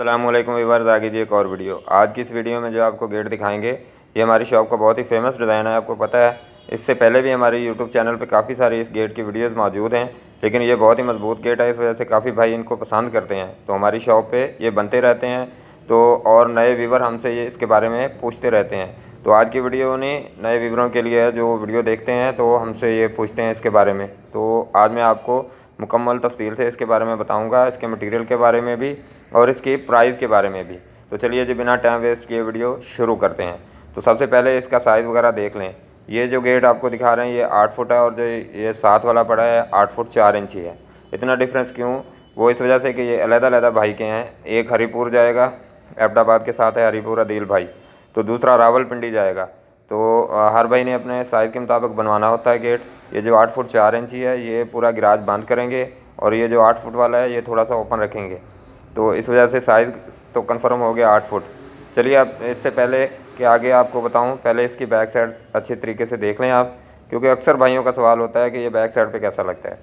अस्सलामुअलैकुम व्यूअर्स, आगे जी एक और वीडियो। आज की इस वीडियो में जो आपको गेट दिखाएंगे ये हमारी शॉप का बहुत ही फेमस डिज़ाइन है। आपको पता है इससे पहले भी हमारे यूट्यूब चैनल पे काफ़ी सारे इस गेट की वीडियोस मौजूद हैं, लेकिन ये बहुत ही मजबूत गेट है, इस वजह से काफ़ी भाई इनको पसंद करते हैं। तो हमारी शॉप पे ये बनते रहते हैं, तो और नए व्यूवर हमसे ये इसके बारे में पूछते रहते हैं। तो आज की वीडियो उन्हीं नए व्यूवरों के लिए है जो वीडियो देखते हैं तो हमसे ये पूछते हैं इसके बारे में। तो आज मैं आपको मुकम्मल तफसील से इसके बारे में बताऊंगा, इसके मटेरियल के बारे में भी और इसकी प्राइस के बारे में भी। तो चलिए जी बिना टाइम वेस्ट किए वीडियो शुरू करते हैं। तो सबसे पहले इसका साइज़ वगैरह देख लें। ये जो गेट आपको दिखा रहे हैं ये 8 फुट है और जो ये 7 वाला पड़ा है 8 फुट 4 इंच ही है। इतना डिफरेंस क्यों? वो इस वजह से कि ये अलग-अलग भाई के हैं। एक हरीपुर जाएगा, अहमदाबाद के साथ है हरीपुर अदील भाई, तो दूसरा रावलपिंडी जाएगा। तो हर भाई ने अपने साइज़ के मुताबिक बनवाना होता है गेट। ये जो 8 फुट 4 इंच ही है ये पूरा गिराज बंद करेंगे और ये जो 8 फुट वाला है ये थोड़ा सा ओपन रखेंगे। तो इस वजह से साइज़ तो कंफर्म हो गया 8 फुट। चलिए अब इससे पहले कि आगे आपको बताऊं, पहले इसकी बैक साइड अच्छे तरीके से देख लें आप, क्योंकि अक्सर भाइयों का सवाल होता है कि ये बैक साइड पे कैसा लगता है।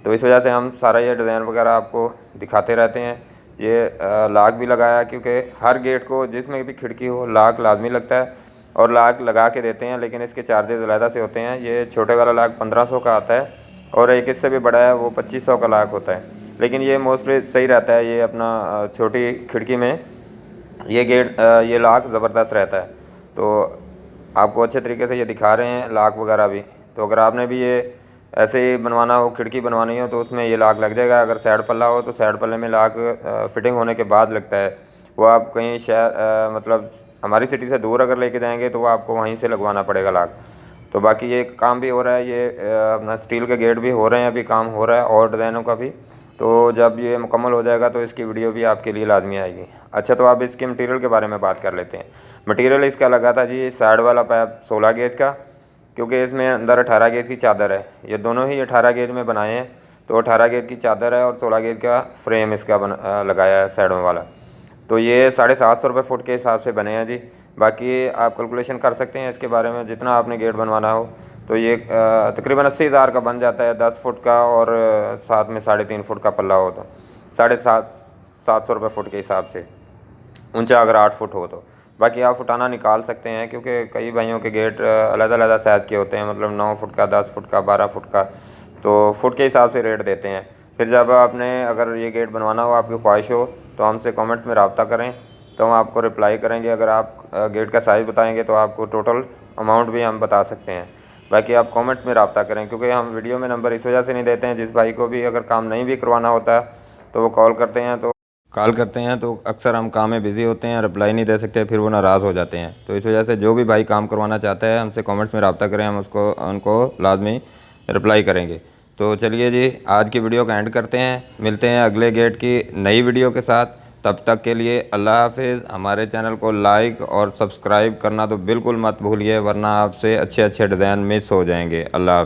तो इस वजह से हम सारा ये डिज़ाइन वगैरह आपको दिखाते रहते हैं। ये लाक भी लगाया, क्योंकि हर गेट को जिसमें भी खिड़की हो लाक लाजमी लगता है और लाक लगा के देते हैं, लेकिन इसके चार्जेस अलहदा से होते हैं। ये छोटे वाला लाक 1500 का आता है और एक इससे भी बड़ा है वो 2500 का लाक होता है, लेकिन ये मोस्टली सही रहता है। ये अपना छोटी खिड़की में ये गेट ये लाक ज़बरदस्त रहता है। तो आपको अच्छे तरीके से ये दिखा रहे हैं लाक वगैरह भी। तो अगर आपने भी ये ऐसे ही बनवाना हो, खिड़की बनवानी हो, तो उसमें ये लाक लग जाएगा। अगर साइड पल्ला हो तो साइड पल्ले में लाक फिटिंग होने के बाद लगता है। वो आप कहीं शहर मतलब हमारी सिटी से दूर अगर लेके जाएंगे तो वो आपको वहीं से लगवाना पड़ेगा लाक। तो बाकी ये काम भी हो रहा है, ये अपना स्टील के गेट भी हो रहे हैं, अभी काम हो रहा है और डिज़ाइनों का भी। तो जब ये मुकम्मल हो जाएगा तो इसकी वीडियो भी आपके लिए लाजमी आएगी। अच्छा, तो आप इसके मटेरियल के बारे में बात कर लेते हैं। मटेरियल इसका लगा था जी साइड वाला पाइप 16 गेज का, क्योंकि इसमें अंदर 18 गेज की चादर है। ये दोनों ही 18 गेज में बनाए हैं, तो 18 गेज की चादर है और 16 गेज का फ्रेम इसका लगाया है साइडों वाला। तो ये 750 रुपये फुट के हिसाब से बने हैं जी। बाकी आप कैलकुलेशन कर सकते हैं इसके बारे में, जितना आपने गेट बनवाना हो। तो ये तकरीबन 80,000 का बन जाता है 10 फुट का, और साथ में 3.5 फुट का पल्ला हो तो 750 रुपये फुट के हिसाब से, ऊंचा अगर 8 फुट हो तो। बाकी आप फुटाना निकाल सकते हैं, क्योंकि कई भाइयों के गेट अलग-अलग साइज़ के होते हैं, मतलब 9 फुट का, 10 फुट का, 12 फुट का, तो फुट के हिसाब से रेट देते हैं। फिर जब आपने अगर ये गेट बनवाना हो, आपकी ख्वाहिश हो, तो हमसे कमेंट्स में रब्ता करें, तो हम आपको रिप्लाई करेंगे। अगर आप गेट का साइज़ बताएंगे तो आपको टोटल अमाउंट भी हम बता सकते हैं। बाकी आप कमेंट्स में रब्ता करें, क्योंकि हम वीडियो में नंबर इस वजह से नहीं देते हैं, जिस भाई को भी अगर काम नहीं भी करवाना होता तो वो कॉल करते हैं तो अक्सर हम काम में बिज़ी होते हैं, रिप्लाई नहीं दे सकते, फिर वो नाराज़ हो जाते हैं। तो इस वजह से जो भी भाई काम करवाना चाहता है हमसे कमेंट्स में रब्ता करें, हम उनको लाजमी रिप्लाई करेंगे। तो चलिए जी आज की वीडियो का एंड करते हैं, मिलते हैं अगले गेट की नई वीडियो के साथ। तब तक के लिए अल्लाह हाफिज़। हमारे चैनल को लाइक और सब्सक्राइब करना तो बिल्कुल मत भूलिए, वरना आपसे अच्छे अच्छे डिज़ाइन मिस हो जाएंगे। अल्लाह हाफिज़।